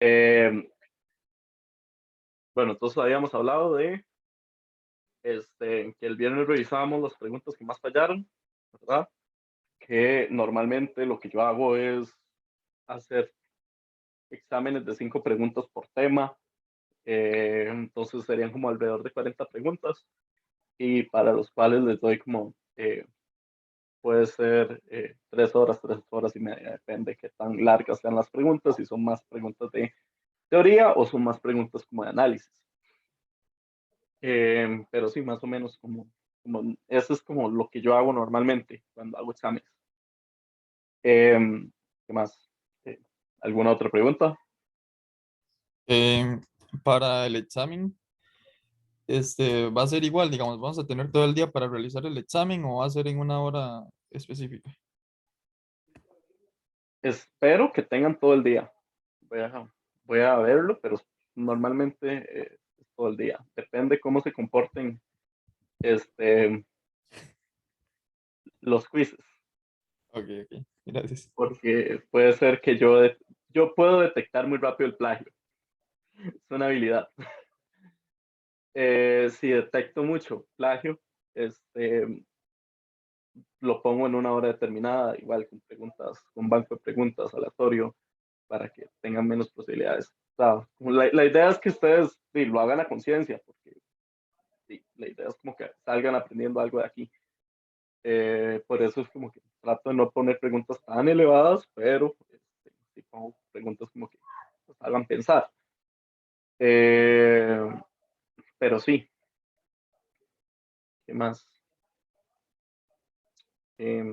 Eh, bueno, entonces habíamos hablado de que el viernes revisábamos las preguntas que más fallaron, ¿verdad? Que normalmente lo que yo hago es hacer exámenes de 5 preguntas por tema. Entonces serían como alrededor de 40 preguntas y para los cuales les doy como, puede ser 3 horas, 3 horas y media, depende de qué tan largas sean las preguntas, si son más preguntas de teoría o son más preguntas como de análisis. Pero sí, más o menos eso es como lo que yo hago normalmente cuando hago exámenes. ¿Qué más? Eh, ¿Alguna otra pregunta? Em, para el examen, va a ser igual, digamos, vamos a tener todo el día para realizar el examen o va a ser en una hora específica. Espero que tengan todo el día. Voy a, voy a verlo, pero normalmente es todo el día. Depende cómo se comporten este, los quizzes, Ok, ok, gracias. porque puede ser que yo puedo detectar muy rápido el plagio. Es una habilidad. Si detecto mucho plagio, lo pongo en una hora determinada, igual con preguntas, con banco de preguntas aleatorio, para que tengan menos posibilidades. O sea, la idea es que ustedes sí, lo hagan a conciencia, porque sí, la idea es como que salgan aprendiendo algo de aquí. Por eso es como que trato de no poner preguntas tan elevadas, pero sí pongo preguntas como que nos hagan pensar. Eh, pero sí, ¿qué más? Eh,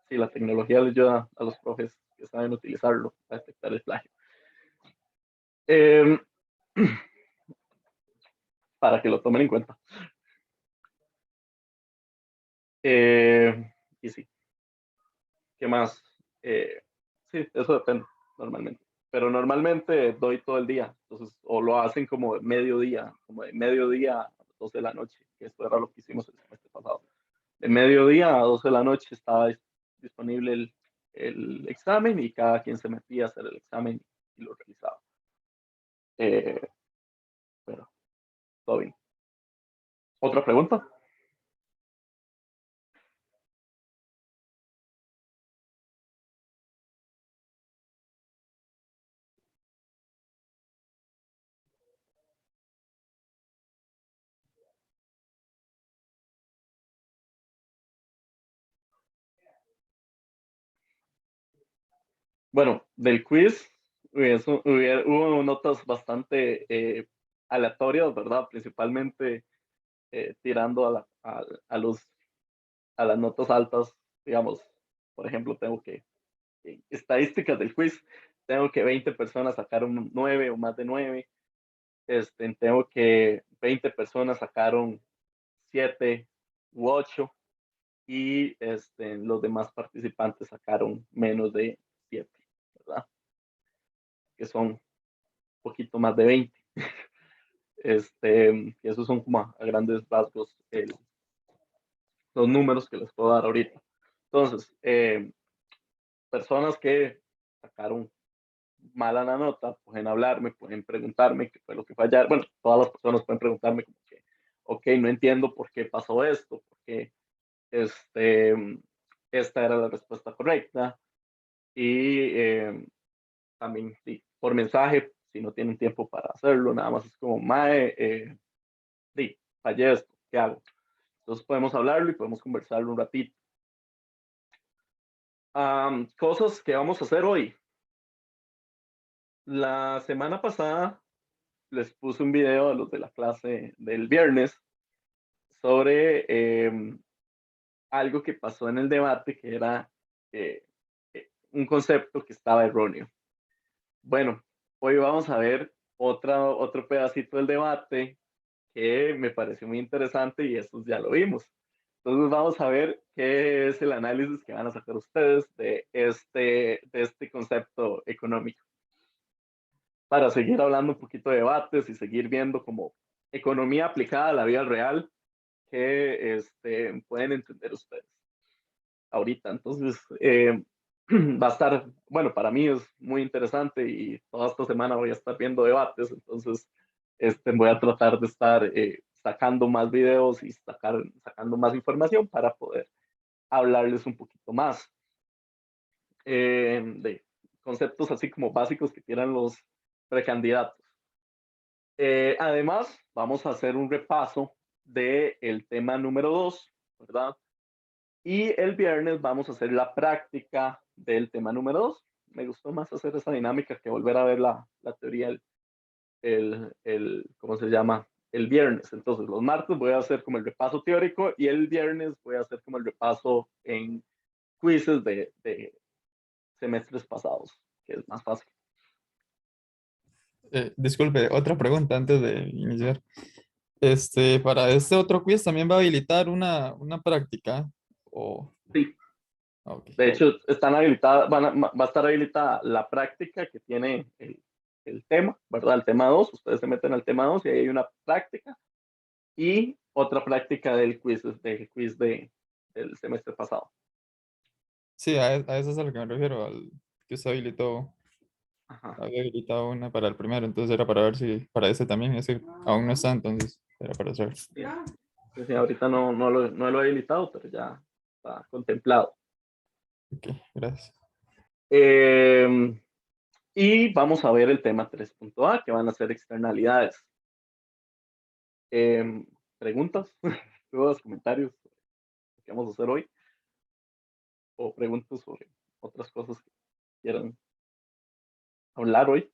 sí, la tecnología le ayuda a los profes que saben utilizarlo para detectar el plagio. Eh, para que lo tomen en cuenta. Y sí, ¿qué más? Sí, eso depende normalmente. Pero normalmente doy todo el día, entonces, o lo hacen como de mediodía, como de mediodía a 12 de la noche, que esto era lo que hicimos el semestre pasado. De mediodía a 12 de la noche estaba disponible el examen y cada quien se metía a hacer el examen y lo realizaba. Eh, pero todo bien. ¿Otra pregunta? Bueno, del quiz hubo notas bastante aleatorias, ¿verdad? Principalmente tirando a las notas altas, digamos, por ejemplo, estadísticas del quiz, tengo que 20 personas sacaron 9 o más de 9, tengo que 20 personas sacaron 7 u 8 y los demás participantes sacaron menos de 7, ¿verdad? Que son un poquito más de 20. Esos son como a grandes rasgos los números que les puedo dar ahorita. Entonces, personas que sacaron mala la nota, pueden hablarme, pueden preguntarme qué fue lo que fallaron. Bueno, todas las personas pueden preguntarme como que, ok, no entiendo por qué pasó esto, por qué este, esta era la respuesta correcta. Y también, sí, por mensaje, si no tienen tiempo para hacerlo, nada más es como, mae, sí, fallé esto, ¿qué hago? Entonces podemos hablarlo y podemos conversarlo un ratito. Cosas que vamos a hacer hoy. La semana pasada les puse un video a los de la clase del viernes sobre algo que pasó en el debate que era eh, un concepto que estaba erróneo. Bueno, hoy vamos a ver otro pedacito del debate que me pareció muy interesante y eso ya lo vimos. Entonces vamos a ver qué es el análisis que van a sacar ustedes de este concepto económico, para seguir hablando un poquito de debates y seguir viendo como economía aplicada a la vida real que pueden entender ustedes ahorita. Entonces, va a estar, bueno, para mí es muy interesante y toda esta semana voy a estar viendo debates, entonces voy a tratar de estar sacando más videos y sacando más información para poder hablarles un poquito más de conceptos así como básicos que tienen los precandidatos. Además, vamos a hacer un repaso del tema número 2, ¿verdad? Y el viernes vamos a hacer la práctica del tema número 2. Me gustó más hacer esa dinámica que volver a ver la teoría, ¿cómo se llama? El viernes. Entonces, los martes voy a hacer como el repaso teórico y el viernes voy a hacer como el repaso en quizzes de semestres pasados, que es más fácil. Disculpe, otra pregunta antes de iniciar. Para este otro quiz también va a habilitar una práctica. O, Sí, ok. de hecho, están habilitadas, va a estar habilitada la práctica que tiene el tema, ¿verdad? El tema 2. Ustedes se meten al tema 2 y ahí hay una práctica y otra práctica del quiz del semestre pasado. Sí, a eso es a lo que me refiero, al que usted habilitó, Ajá. había habilitado una para el primero, entonces era para ver si para ese también, ese aún no está, entonces era para saber. Sí, sí, ahorita no lo he habilitado, pero ya está contemplado. Ok, gracias. Eh, y vamos a ver el tema 3.A, que van a ser externalidades. Eh, ¿Preguntas? ¿Dudas, comentarios? ¿Qué vamos a hacer hoy? ¿O preguntas sobre otras cosas que quieran hablar hoy?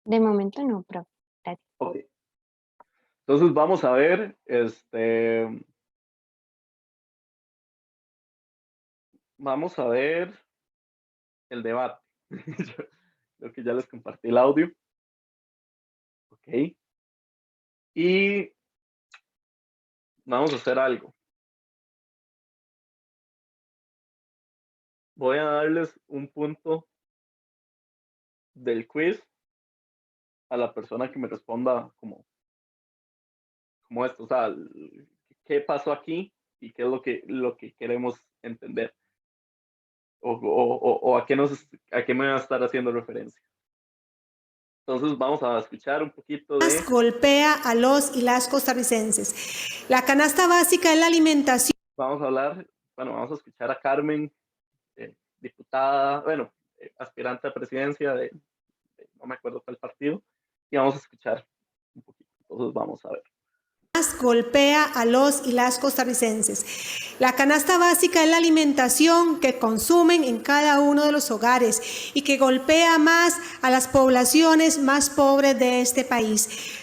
De momento no, profe. Gracias. Ok. Entonces vamos a ver, vamos a ver el debate. Creo que ya les compartí el audio. Ok. Y vamos a hacer algo. Voy a darles un punto del quiz a la persona que me responda como esto. O sea, ¿qué pasó aquí? Y qué es lo que queremos entender. O a qué me va a estar haciendo referencia. Entonces vamos a escuchar un poquito de... Golpea a los y las costarricenses. La canasta básica es la alimentación. Vamos a hablar, bueno, vamos a escuchar a Carmen, diputada, bueno, aspirante a presidencia no me acuerdo cuál partido, y vamos a escuchar un poquito. Entonces vamos a ver. Golpea a los y las costarricenses. La canasta básica es la alimentación que consumen en cada uno de los hogares y que golpea más a las poblaciones más pobres de este país.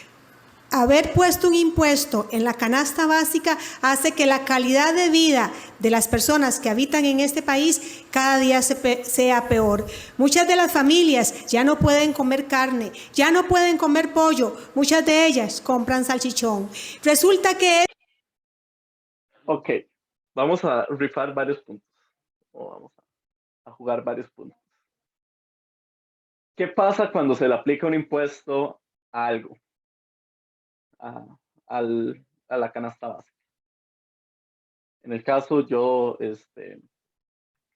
Haber puesto un impuesto en la canasta básica hace que la calidad de vida de las personas que habitan en este país cada día sea peor. Muchas de las familias ya no pueden comer carne, ya no pueden comer pollo, muchas de ellas compran salchichón. Resulta que... Ok, vamos a rifar varios puntos, o vamos a jugar varios puntos. ¿Qué pasa cuando se le aplica un impuesto a algo? A, a la canasta básica. En el caso, yo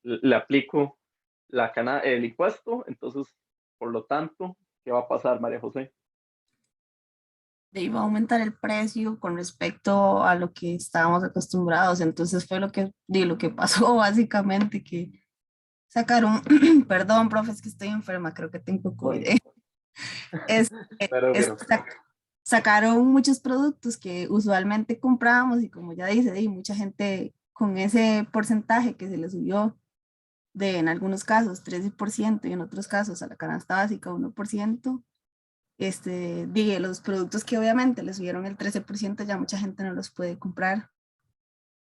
le aplico el impuesto, entonces, por lo tanto, ¿qué va a pasar, María José? Iba a aumentar el precio con respecto a lo que estábamos acostumbrados. Entonces fue lo que pasó básicamente, que sacaron, perdón, profe, es que estoy enferma, creo que tengo COVID. Es, Pero, sacaron muchos productos que usualmente comprábamos y como ya dice, mucha gente con ese porcentaje que se le subió de en algunos casos 13% y en otros casos a la canasta básica 1%. Los productos que obviamente le subieron el 13%, ya mucha gente no los puede comprar.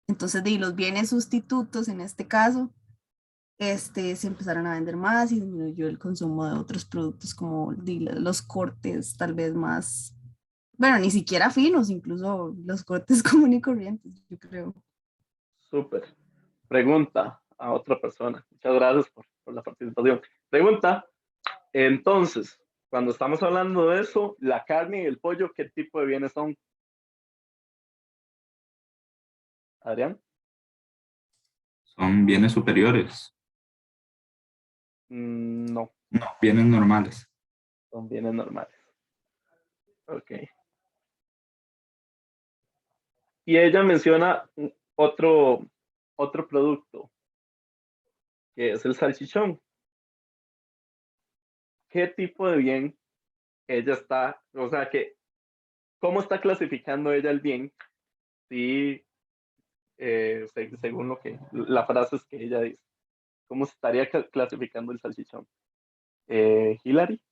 Entonces, los bienes sustitutos, en este caso, se empezaron a vender más y disminuyó el consumo de otros productos como los cortes tal vez más, bueno, ni siquiera finos, incluso los cortes comunes y corrientes, yo creo. súper. Pregunta a otra persona. Muchas gracias por la participación. Pregunta, entonces, cuando estamos hablando de eso, la carne y el pollo, ¿qué tipo de bienes son? Adrián. Son bienes superiores. No, No, bienes normales. son bienes normales. Ok. Y ella menciona otro producto, que es el salchichón. ¿Qué tipo de bien ella está, o sea, cómo está clasificando ella el bien? Sí, según la frase es que ella dice. ¿Cómo se estaría clasificando el salchichón? Hillary,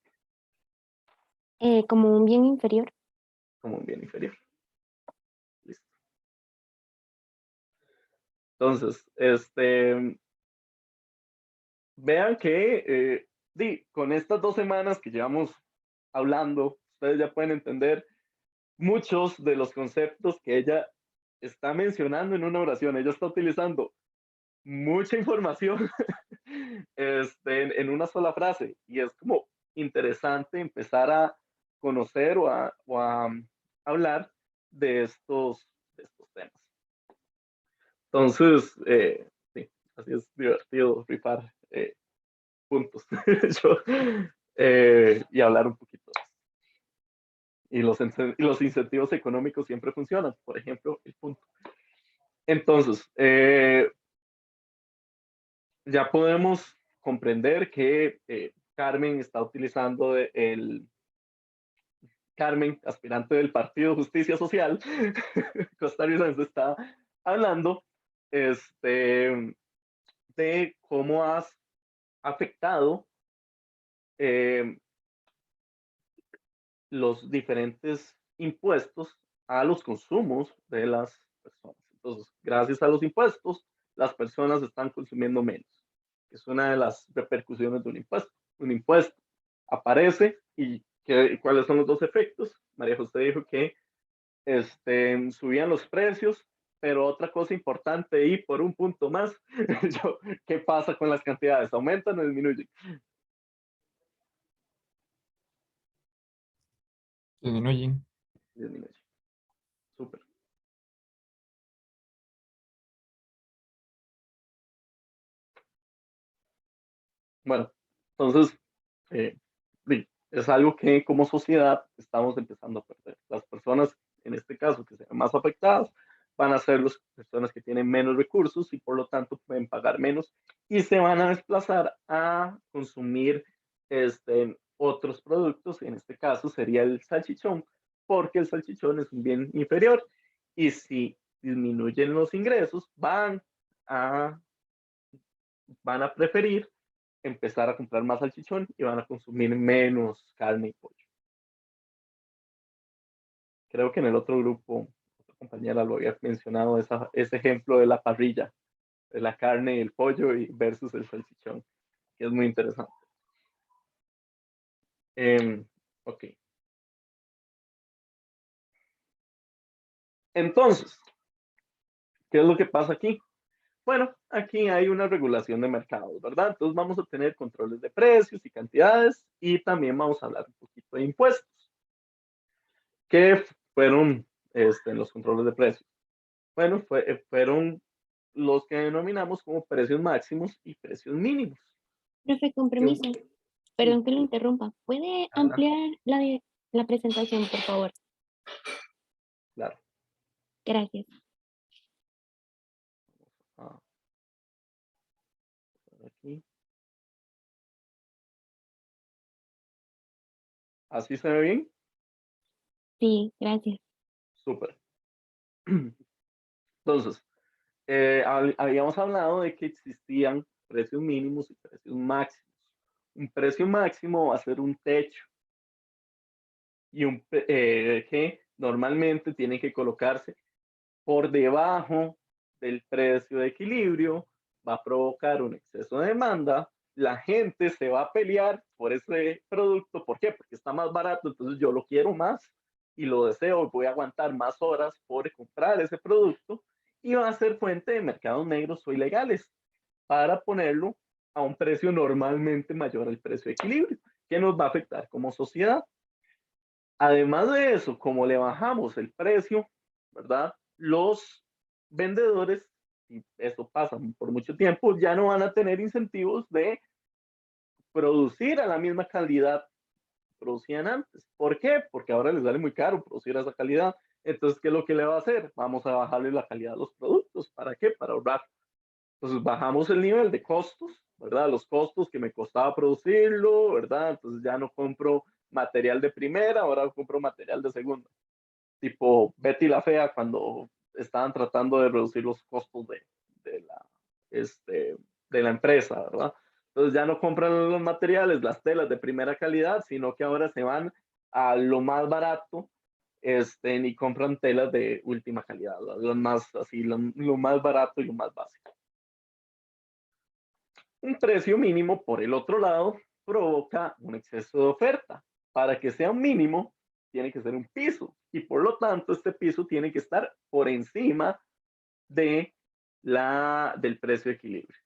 Como un bien inferior. como un bien inferior. Listo. Entonces, vean que con estas 2 semanas que llevamos hablando, ustedes ya pueden entender muchos de los conceptos que ella está mencionando en una oración. Ella está utilizando mucha información en una sola frase, y es como interesante empezar a conocer o a hablar de estos temas. Entonces, sí, así es divertido rifar puntos y hablar un poquito de eso. Y los incentivos económicos siempre funcionan, por ejemplo, el punto. Entonces, ya podemos comprender que Carmen está utilizando Carmen, aspirante del Partido Justicia Social costarricense, está hablando de cómo has afectado los diferentes impuestos a los consumos de las personas. Entonces, gracias a los impuestos, las personas están consumiendo menos. Es una de las repercusiones de un impuesto. Un impuesto aparece y ¿cuáles son los dos efectos? María José dijo que subían los precios, pero otra cosa importante y por un punto más, ¿qué pasa con las cantidades? ¿Aumentan o disminuyen? Disminuyen. Disminuyen. Súper. Bueno, entonces, es algo que como sociedad estamos empezando a perder. Las personas, en este caso, que se ven más afectadas, van a ser las personas que tienen menos recursos y por lo tanto pueden pagar menos y se van a desplazar a consumir otros productos. En este caso sería el salchichón, porque el salchichón es un bien inferior y si disminuyen los ingresos, van a preferir empezar a comprar más salchichón y van a consumir menos carne y pollo. Creo que en el otro grupo, otra compañera lo había mencionado, ese ejemplo de la parrilla, de la carne y el pollo versus el salchichón, que es muy interesante. Ok. Entonces, ¿qué es lo que pasa aquí? Bueno, aquí hay una regulación de mercados, ¿verdad? Entonces vamos a tener controles de precios y cantidades y también vamos a hablar un poquito de impuestos. ¿Qué fueron los controles de precios? Bueno, fueron los que denominamos como precios máximos y precios mínimos. Profe, con permiso. Perdón que lo interrumpa. ¿Puede ampliar la presentación, por favor? Claro. Gracias. Aquí. ¿Así se ve bien? Sí, gracias. Súper. Entonces, habíamos hablado de que existían precios mínimos y precios máximos. Un precio máximo va a ser un techo y que normalmente tiene que colocarse por debajo del precio de equilibrio, va a provocar un exceso de demanda, la gente se va a pelear por ese producto. ¿Por qué? Porque está más barato, entonces yo lo quiero más y lo deseo, voy a aguantar más horas por comprar ese producto y va a ser fuente de mercados negros o ilegales para ponerlo a un precio normalmente mayor al precio de equilibrio, que nos va a afectar como sociedad. Además de eso, como le bajamos el precio, ¿verdad? Los vendedores y eso pasa por mucho tiempo, ya no van a tener incentivos de producir a la misma calidad que producían antes. ¿Por qué? Porque ahora les sale muy caro producir a esa calidad. Entonces, ¿qué es lo que le va a hacer? Vamos a bajarle la calidad de los productos. ¿Para qué? Para ahorrar. Entonces, bajamos el nivel de costos, ¿verdad? Los costos que me costaba producirlo, ¿verdad? Entonces, ya no compro material de primera, ahora compro material de segunda. Tipo Betty la Fea, cuando estaban tratando de reducir los costos de la, de la empresa, ¿verdad? Entonces ya no compran los materiales, las telas de primera calidad, sino que ahora se van a lo más barato y compran telas de última calidad, lo más, así, lo más barato y lo más básico. Un precio mínimo, por el otro lado, provoca un exceso de oferta. Para que sea un mínimo, tiene que ser un piso y por lo tanto este piso tiene que estar por encima del precio de equilibrio.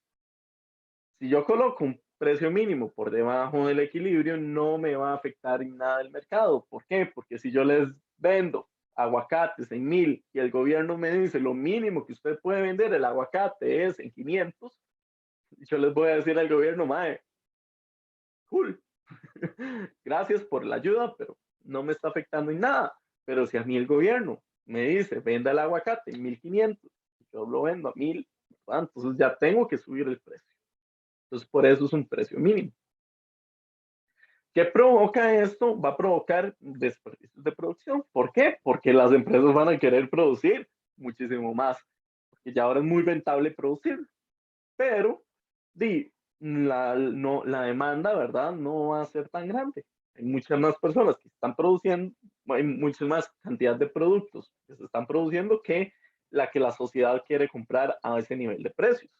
Si yo coloco un precio mínimo por debajo del equilibrio, no me va a afectar en nada el mercado. ¿Por qué? Porque si yo les vendo aguacates en 1000 y el gobierno me dice lo mínimo que usted puede vender el aguacate es en 500, yo les voy a decir al gobierno, mae, cool, gracias por la ayuda, pero no me está afectando en nada. Pero si a mí el gobierno me dice, venda el aguacate en 1500, yo lo vendo a 1000, entonces ya tengo que subir el precio. Entonces por eso es un precio mínimo. ¿Qué provoca esto? Va a provocar desperdicios de producción. ¿Por qué? Porque las empresas van a querer producir muchísimo más, porque ya ahora es muy rentable producir, pero la demanda, ¿verdad? No va a ser tan grande. Hay muchas más personas que están produciendo, hay mucha más cantidad de productos que se están produciendo que la sociedad quiere comprar a ese nivel de precios.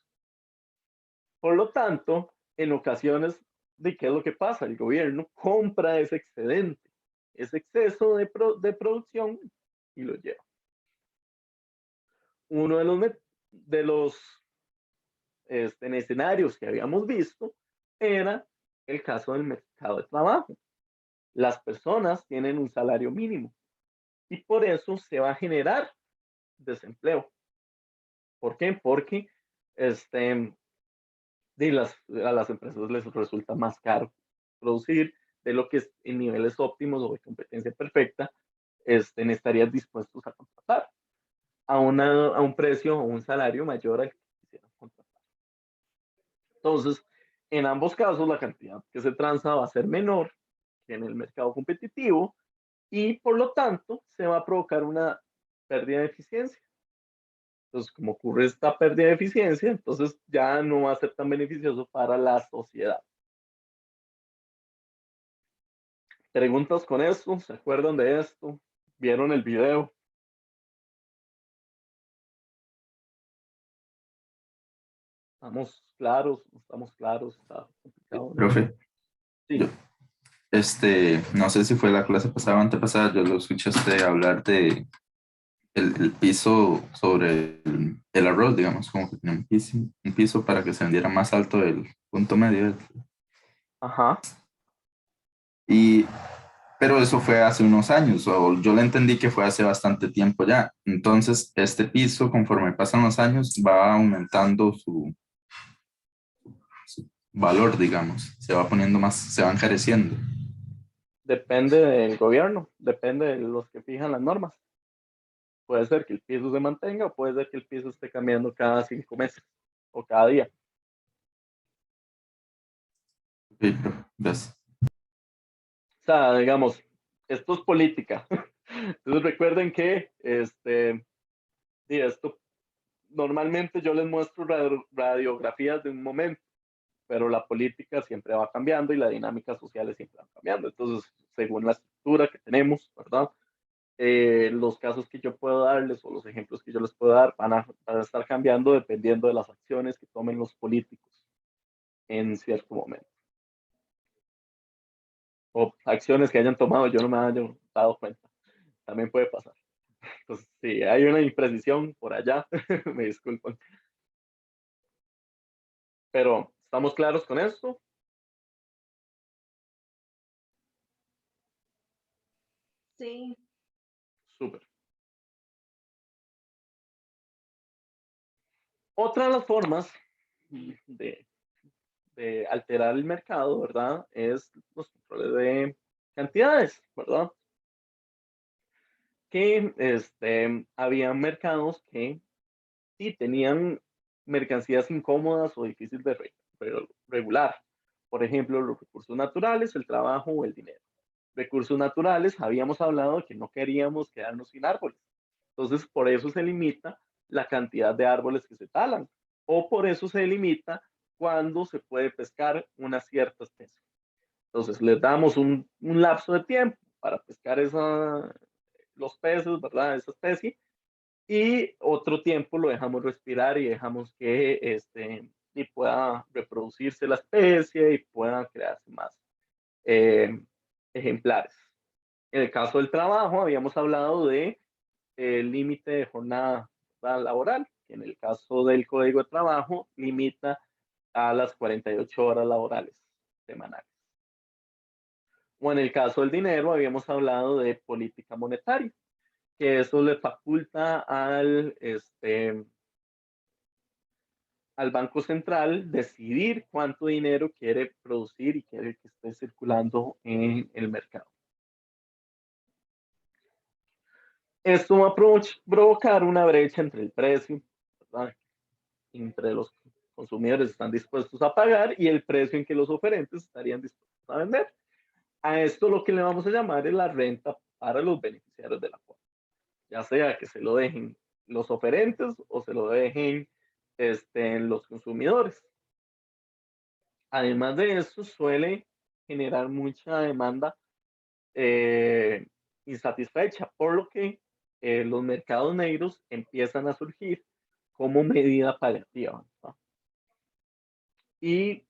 Por lo tanto, en ocasiones, ¿qué es lo que pasa? El gobierno compra ese excedente, ese exceso de producción y lo lleva. Uno de los en escenarios que habíamos visto era el caso del mercado de trabajo. Las personas tienen un salario mínimo y por eso se va a generar desempleo. ¿Por qué? Porque a las empresas les resulta más caro producir de lo que en niveles óptimos o de competencia perfecta estarías dispuestos a contratar a un precio o un salario mayor al que quisieran contratar. Entonces, en ambos casos, la cantidad que se transa va a ser menor que en el mercado competitivo y por lo tanto se va a provocar una pérdida de eficiencia. Entonces, como ocurre esta pérdida de eficiencia, entonces ya no va a ser tan beneficioso para la sociedad. ¿Preguntas con esto? ¿Se acuerdan de esto? ¿Vieron el video? ¿Estamos claros? ¿No estamos claros? ¿Está complicado? Profe, Sí. yo, no sé si fue la clase pasada o antepasada, yo lo escuché a usted hablar de el piso sobre el arroz, digamos, como que tenía un piso para que se vendiera más alto del punto medio. Ajá. Pero eso fue hace unos años, o yo le entendí que fue hace bastante tiempo ya. Entonces, este piso, conforme pasan los años, va aumentando su valor, digamos, se va poniendo más, se va encareciendo. Depende del gobierno, depende de los que fijan las normas. Puede ser que el piso se mantenga o puede ser que el piso esté cambiando cada 5 meses o cada día. Sí, gracias. O sea, digamos, esto es política. Entonces recuerden que esto normalmente yo les muestro radiografías de un momento, pero la política siempre va cambiando y las dinámicas sociales siempre van cambiando. Entonces, según la estructura que tenemos, ¿verdad? Los casos que yo puedo darles o los ejemplos que yo les puedo dar van a estar cambiando dependiendo de las acciones que tomen los políticos en cierto momento. O acciones que hayan tomado yo no me haya dado cuenta. También puede pasar. Entonces, si hay una imprecisión por allá, me disculpan. Pero, ¿estamos claros con esto? Sí. Súper. Otra de las formas de, de alterar el mercado, ¿verdad? Es los controles de cantidades, ¿verdad? Que había mercados que sí tenían mercancías incómodas o difíciles de regular. Por ejemplo, los recursos naturales, el trabajo o el dinero. Recursos naturales, habíamos hablado que no queríamos quedarnos sin árboles. Entonces, por eso se limita la cantidad de árboles que se talan. O por eso se limita cuando se puede pescar una cierta especie. Entonces, les damos un lapso de tiempo para pescar los peces, ¿verdad? Esa especie. Y otro tiempo lo dejamos respirar y dejamos que y pueda reproducirse la especie y puedan crearse más ejemplares. En el caso del trabajo, habíamos hablado de el límite de jornada laboral, que en el caso del Código de Trabajo limita a las 48 horas laborales semanales. O en el caso del dinero, habíamos hablado de política monetaria, que eso le faculta al Banco Central decidir cuánto dinero quiere producir y quiere que esté circulando en el mercado. Esto va a provocar una brecha entre el precio, ¿verdad?, entre los consumidores están dispuestos a pagar y el precio en que los oferentes estarían dispuestos a vender. A esto lo que le vamos a llamar es la renta para los beneficiarios de la cuota, ya sea que se lo dejen los oferentes o se lo dejen los consumidores. Además de eso, suele generar mucha demanda insatisfecha, por lo que los mercados negros empiezan a surgir como medida paliativa, ¿no? Y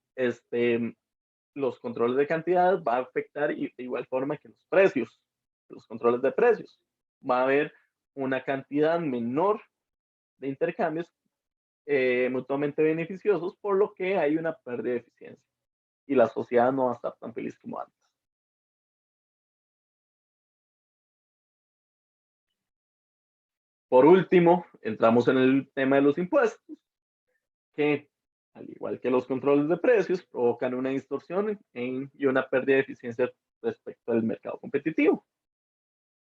los controles de cantidad va a afectar de igual forma que los precios, los controles de precios. Va a haber una cantidad menor de intercambios mutuamente beneficiosos, por lo que hay una pérdida de eficiencia y la sociedad no va a estar tan feliz como antes. Por último, entramos en el tema de los impuestos, que al igual que los controles de precios, provocan una distorsión y una pérdida de eficiencia respecto al mercado competitivo.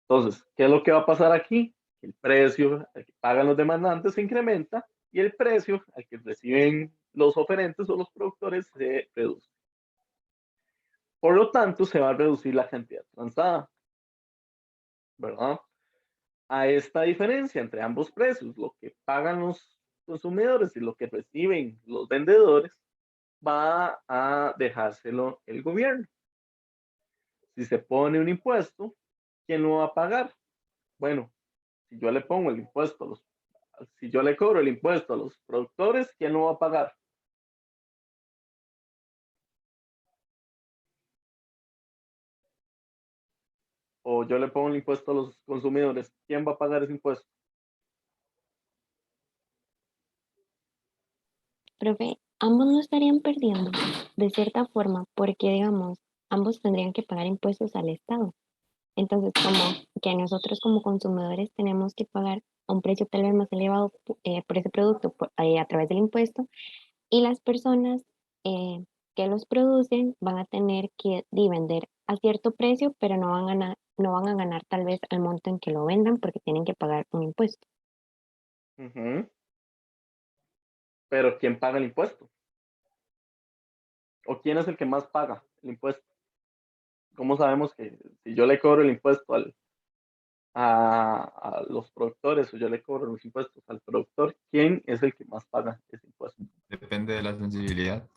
Entonces, ¿qué es lo que va a pasar aquí? El precio al que pagan los demandantes se incrementa y el precio al que reciben los oferentes o los productores se reduce. Por lo tanto, se va a reducir la cantidad transada, ¿verdad? A esta diferencia entre ambos precios, lo que pagan los consumidores y lo que reciben los vendedores, va a dejárselo el gobierno. Si se pone un impuesto, ¿quién lo va a pagar? Bueno, si yo le pongo el impuesto si yo le cobro el impuesto a los productores, ¿quién lo va a pagar? O yo le pongo el impuesto a los consumidores, ¿quién va a pagar ese impuesto? Profe, ambos no estarían perdiendo de cierta forma porque, digamos, ambos tendrían que pagar impuestos al Estado. Entonces, como que nosotros como consumidores tenemos que pagar un precio tal vez más elevado por ese producto a través del impuesto y las personas que los producen van a tener que vender a cierto precio, pero no van a ganar tal vez al monto en que lo vendan porque tienen que pagar un impuesto. Pero ¿quién paga el impuesto? ¿O quién es el que más paga el impuesto? ¿Cómo sabemos que si yo le cobro el impuesto a los productores o yo le cobro los impuestos al productor, quién es el que más paga ese impuesto? Depende de la sensibilidad.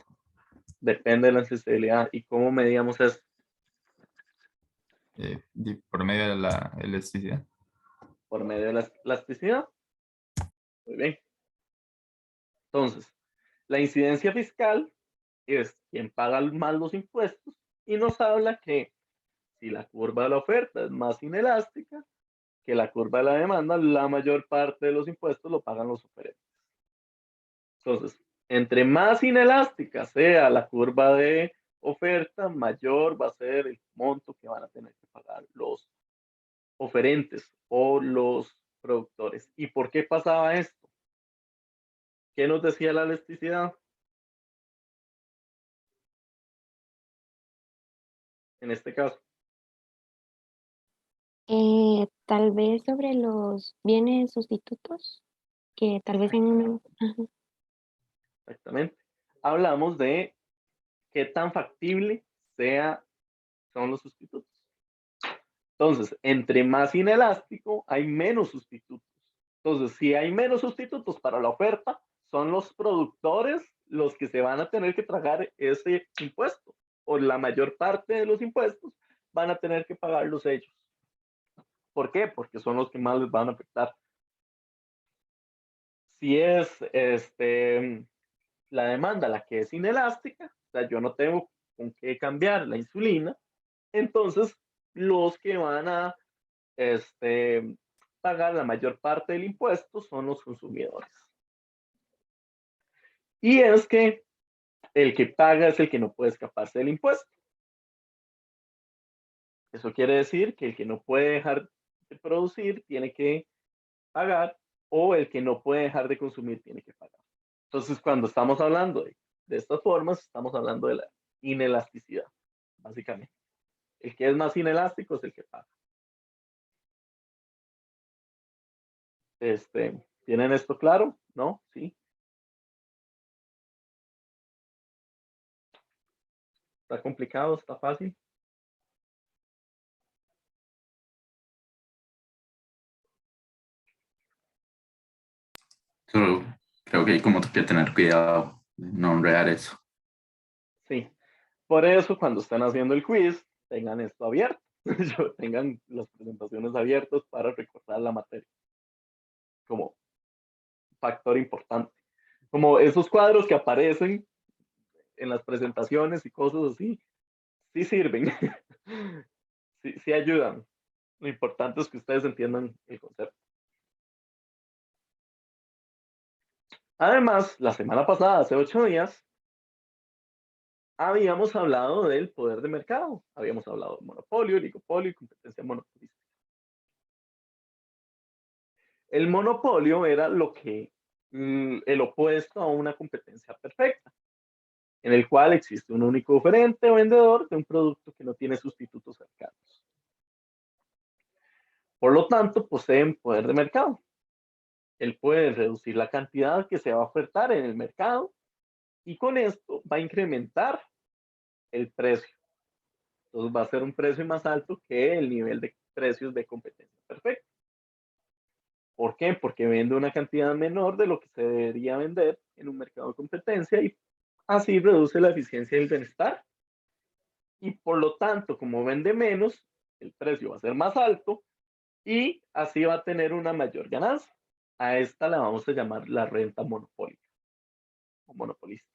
Depende de la sensibilidad. ¿Y cómo medíamos eso? Por medio de la elasticidad. Por medio de la elasticidad. Muy bien. Entonces, la incidencia fiscal es quien paga más los impuestos y nos habla que si la curva de la oferta es más inelástica que la curva de la demanda, la mayor parte de los impuestos lo pagan los oferentes. Entonces, entre más inelástica sea la curva de oferta, mayor va a ser el monto que van a tener que pagar los oferentes o los productores. ¿Y por qué pasaba esto? ¿Qué nos decía la elasticidad? En este caso. Tal vez sobre los bienes sustitutos, que tal vez en uno. Ajá. Exactamente. Hablamos de qué tan factible son los sustitutos. Entonces, entre más inelástico, hay menos sustitutos. Entonces, si hay menos sustitutos para la oferta, son los productores los que se van a tener que tragar ese impuesto, o la mayor parte de los impuestos van a tener que pagarlos ellos. ¿Por qué? Porque son los que más les van a afectar. Si es la demanda la que es inelástica, o sea, yo no tengo con qué cambiar la insulina, entonces los que van a pagar la mayor parte del impuesto son los consumidores. Y es que el que paga es el que no puede escaparse del impuesto. Eso quiere decir que el que no puede dejar de producir tiene que pagar, o el que no puede dejar de consumir tiene que pagar. Entonces, cuando estamos hablando de estas formas, estamos hablando de la inelasticidad, básicamente. El que es más inelástico es el que paga. ¿Tienen esto claro? ¿No? ¿Sí? ¿Está complicado? ¿Está fácil? Solo creo que hay como que tener cuidado de no enredar eso. Sí. Por eso, cuando estén haciendo el quiz, tengan esto abierto. Tengan las presentaciones abiertas para recordar la materia. Como factor importante. Como esos cuadros que aparecen en las presentaciones y cosas así, sí sirven. Sí ayudan. Lo importante es que ustedes entiendan el concepto. Además, la semana pasada, hace 8 días, habíamos hablado del poder de mercado. Habíamos hablado de monopolio, oligopolio y competencia monopolista. El monopolio era el opuesto a una competencia perfecta, en el cual existe un único oferente o vendedor de un producto que no tiene sustitutos cercanos. Por lo tanto, poseen poder de mercado. Él puede reducir la cantidad que se va a ofertar en el mercado y con esto va a incrementar el precio. Entonces va a ser un precio más alto que el nivel de precios de competencia perfecta. ¿Por qué? Porque vende una cantidad menor de lo que se debería vender en un mercado de competencia y así reduce la eficiencia del bienestar. Y por lo tanto, como vende menos, el precio va a ser más alto y así va a tener una mayor ganancia. A esta la vamos a llamar la renta monopólica o monopolista.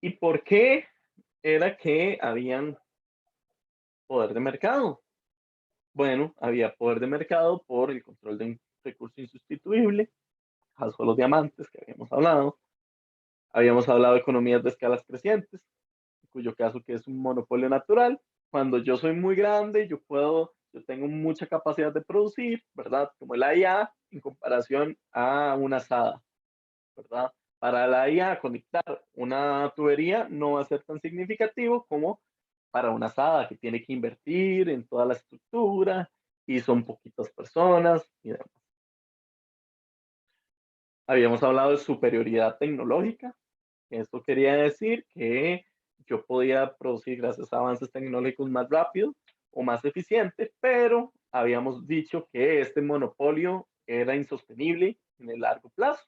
¿Y por qué era que habían poder de mercado? Bueno, había poder de mercado por el control de un recurso insustituible, caso de los diamantes que habíamos hablado. Habíamos hablado de economías de escalas crecientes, en cuyo caso que es un monopolio natural. Cuando yo soy muy grande, yo tengo mucha capacidad de producir, ¿verdad? Como la IA en comparación a una SADA, ¿verdad? Para la IA conectar una tubería no va a ser tan significativo como para una SADA que tiene que invertir en toda la estructura y son poquitas personas y demás. Habíamos hablado de superioridad tecnológica. Esto quería decir que yo podía producir gracias a avances tecnológicos más rápido o más eficiente, pero habíamos dicho que este monopolio era insostenible en el largo plazo.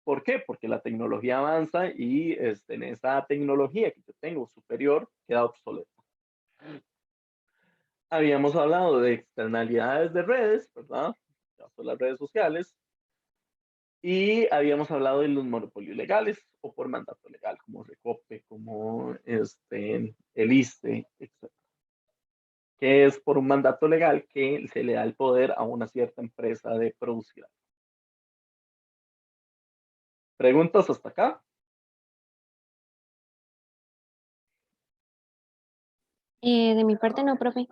¿Por qué? Porque la tecnología avanza y en esa tecnología que yo tengo superior queda obsoleta. Habíamos hablado de externalidades de redes, ¿verdad? Las redes sociales. Y habíamos hablado de los monopolios legales o por mandato legal, como Recope, como el ISSSTE, etc. Que es por un mandato legal que se le da el poder a una cierta empresa de producir. ¿Preguntas hasta acá? De mi parte no, profe.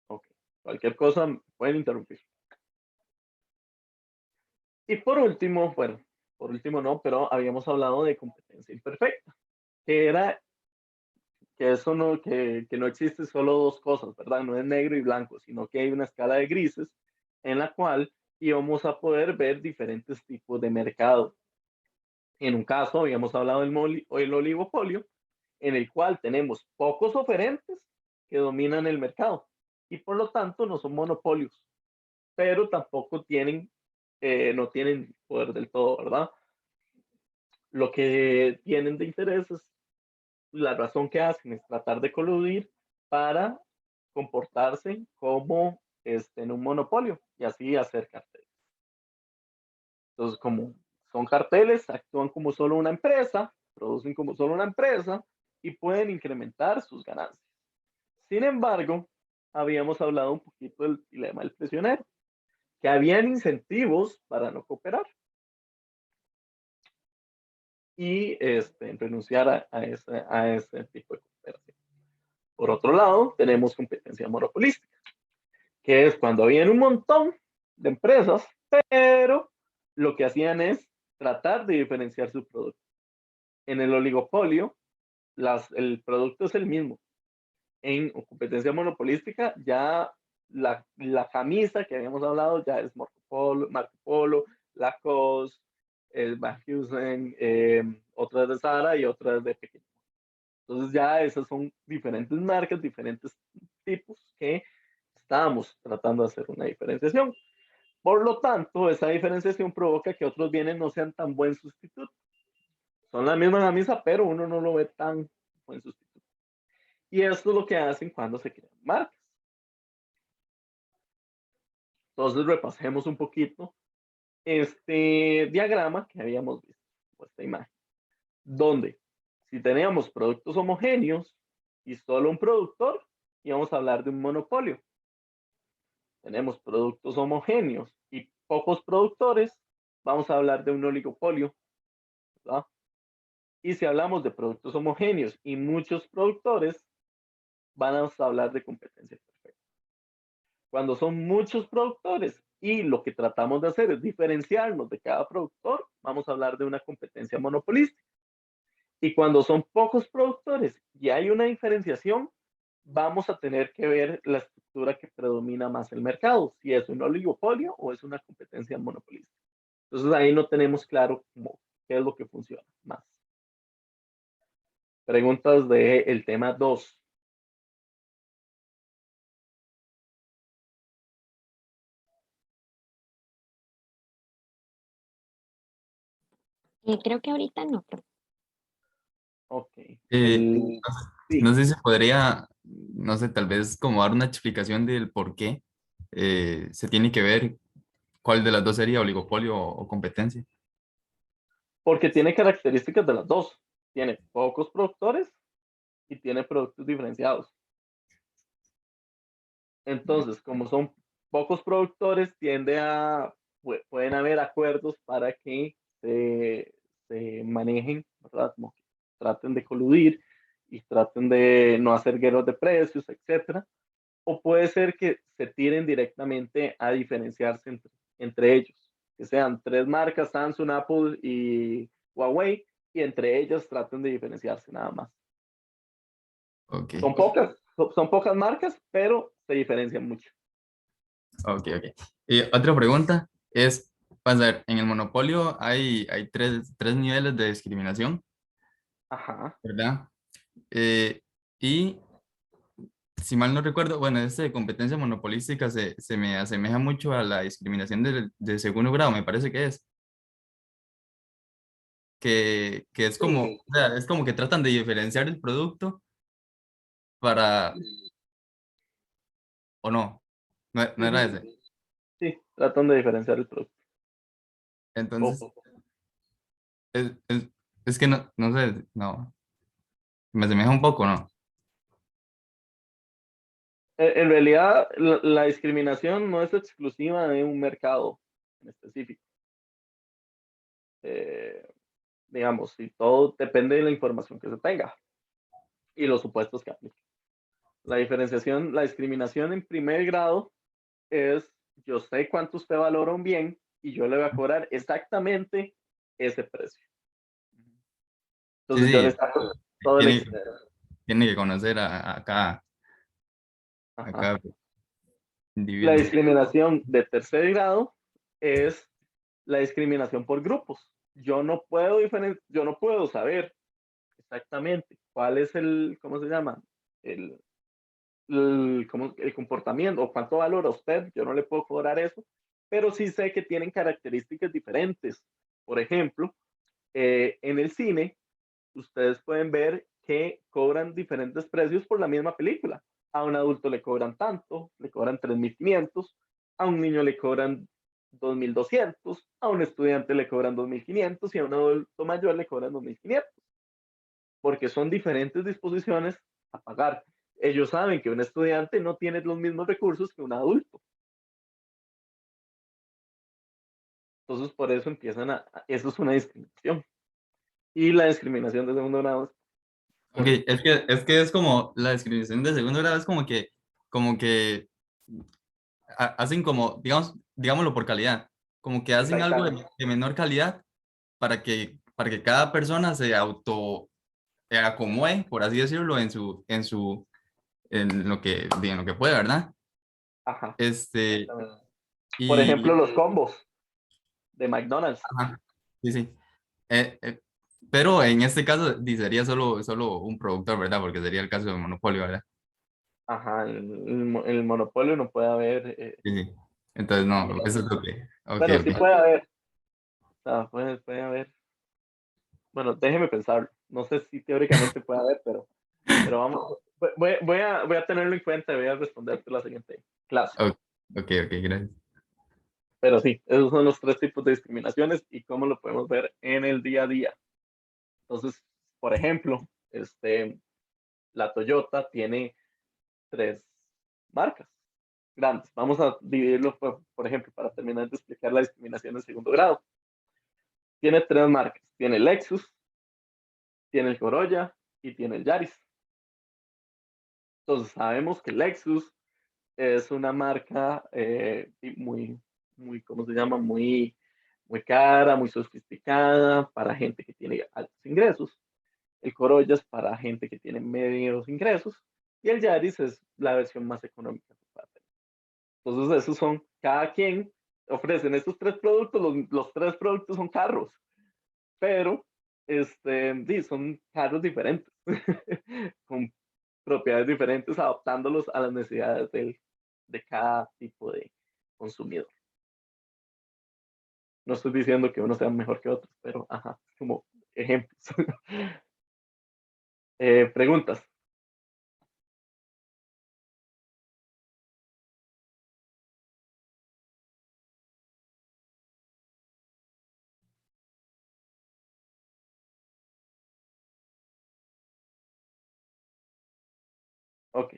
Ok, Cualquier cosa pueden interrumpir. Y por último, bueno, por último no, pero habíamos hablado de competencia imperfecta, que era que eso no, que no existe solo dos cosas, ¿verdad? No es negro y blanco, sino que hay una escala de grises en la cual íbamos a poder ver diferentes tipos de mercado. En un caso, habíamos hablado del oligopolio, en el cual tenemos pocos oferentes que dominan el mercado y por lo tanto no son monopolios, pero tampoco tienen, no tienen poder del todo, ¿verdad? Lo que tienen de interés es la razón que hacen es tratar de coludir para comportarse como en un monopolio y así hacer carteles. Entonces, como son carteles, actúan como solo una empresa, producen como solo una empresa y pueden incrementar sus ganancias. Sin embargo, habíamos hablado un poquito del dilema del prisionero, que habían incentivos para no cooperar y renunciar a ese tipo de cooperación. Por otro lado, tenemos competencia monopolística, que es cuando habían un montón de empresas, pero lo que hacían es tratar de diferenciar su producto. En el oligopolio, el producto es el mismo. En competencia monopolística, ya la camisa que habíamos hablado ya es Marco Polo, Lacoste, Van Heusen, otra es de Zara y otra es de Pequeño. Entonces ya esas son diferentes marcas, diferentes tipos que estábamos tratando de hacer una diferenciación. Por lo tanto, esa diferenciación provoca que otros bienes no sean tan buen sustituto. Son la misma camisa, pero uno no lo ve tan buen sustituto. Y esto es lo que hacen cuando se crean marcas. Entonces repasemos un poquito este diagrama que habíamos visto, o esta imagen, donde si teníamos productos homogéneos y solo un productor, íbamos a hablar de un monopolio. Tenemos productos homogéneos y pocos productores, vamos a hablar de un oligopolio, ¿verdad? Y si hablamos de productos homogéneos y muchos productores, vamos a hablar de competencia perfecta. Cuando son muchos productores y lo que tratamos de hacer es diferenciarnos de cada productor, vamos a hablar de una competencia monopolística. Y cuando son pocos productores y hay una diferenciación, vamos a tener que ver la estructura que predomina más el mercado, si es un oligopolio o es una competencia monopolística. Entonces ahí no tenemos claro qué es lo que funciona más. Preguntas del tema 2. Creo que ahorita no, pero Ok. Sí. No sé si podría, no sé, tal vez como dar una explicación del por qué se tiene que ver cuál de las dos sería oligopolio o competencia. Porque tiene características de las dos. Tiene pocos productores y tiene productos diferenciados. Entonces, como son pocos productores, pueden haber acuerdos para que se manejen, ¿verdad? Como que traten de coludir y traten de no hacer guerras de precios, etcétera. O puede ser que se tiren directamente a diferenciarse entre ellos, que sean tres marcas, Samsung, Apple y Huawei, y entre ellas traten de diferenciarse nada más. Ok, Son pocas marcas, pero se diferencian mucho. ok. Y otra pregunta es, vamos a ver, en el monopolio hay tres niveles de discriminación, Ajá. ¿verdad? Y si mal no recuerdo, bueno, este de competencia monopolística se me asemeja mucho a la discriminación de segundo grado, me parece que es. Que es como, Sí, o sea, es como que tratan de diferenciar el producto para, o no, no era ese. sí, tratan de diferenciar el producto. Entonces, Ojo. es, es, es que no sé, no, me asemeja un poco, ¿no? En realidad, la discriminación no es exclusiva de un mercado en específico. Eh, digamos, si todo depende de la información que se tenga y los supuestos que apliquen. La discriminación en primer grado es, yo sé cuánto usted valora un bien y yo le voy a cobrar exactamente ese precio. Sí, Entonces yo le sí, saco todo el tiene, excedente. tiene que conocer a Ajá. cada La individuo. discriminación de tercer grado es la discriminación por grupos. Yo no puedo saber exactamente cuál es ¿cómo se llama? El, el comportamiento o cuánto valora usted. Yo no le puedo cobrar eso, pero sí sé que tienen características diferentes. Por ejemplo, en el cine, ustedes pueden ver que cobran diferentes precios por la misma película. A un adulto le cobran tanto, le cobran 3.500, a un niño le cobran 2.200, a un estudiante le cobran 2.500 y a un adulto mayor le cobran 2.500, porque son diferentes disposiciones a pagar. Ellos saben que un estudiante no tiene los mismos recursos que un adulto. Entonces, por eso eso es una discriminación. Y la discriminación de segundo grado es Ok, por, es que es como la discriminación de segundo grado, es como que hacen como, digámoslo por calidad, como que hacen algo exactamente. de menor calidad para que cada persona se acomode, por así decirlo, en lo que puede, ¿verdad? Ajá, Este, exactamente. Por ejemplo, y, los combos de McDonald's. ajá, sí, sí. Pero en este caso sería solo un productor, ¿verdad? Porque sería el caso de monopolio, ¿verdad? Ajá, el monopolio no puede haber. Sí, sí. Entonces, no, Bueno, eso es lo que. Ok, bueno, sí ok. puede haber. O sea, puede haber. Bueno, déjeme pensar. No sé si teóricamente puede haber, pero vamos. Voy a tenerlo en cuenta y voy a responderte la siguiente clase. Ok, ok, ok, gracias. Pero sí, esos son los tres tipos de discriminaciones y cómo lo podemos ver en el día a día. Entonces, por ejemplo, la Toyota tiene tres marcas grandes. Vamos a dividirlo, por ejemplo, para terminar de explicar la discriminación en segundo grado. Tiene tres marcas. Tiene el Lexus, tiene el Corolla y tiene el Yaris. Entonces sabemos que el Lexus es una marca muy, ¿cómo se llama? Muy cara, muy sofisticada para gente que tiene altos ingresos. El Corolla es para gente que tiene medios ingresos y el Yaris es la versión más económica. Entonces, esos son, cada quien ofrecen estos tres productos, los tres productos son carros, pero sí, son carros diferentes, con propiedades diferentes, adaptándolos a las necesidades de cada tipo de consumidor. No estoy diciendo que uno sea mejor que otros, pero ajá, como ejemplos. Preguntas. Ok.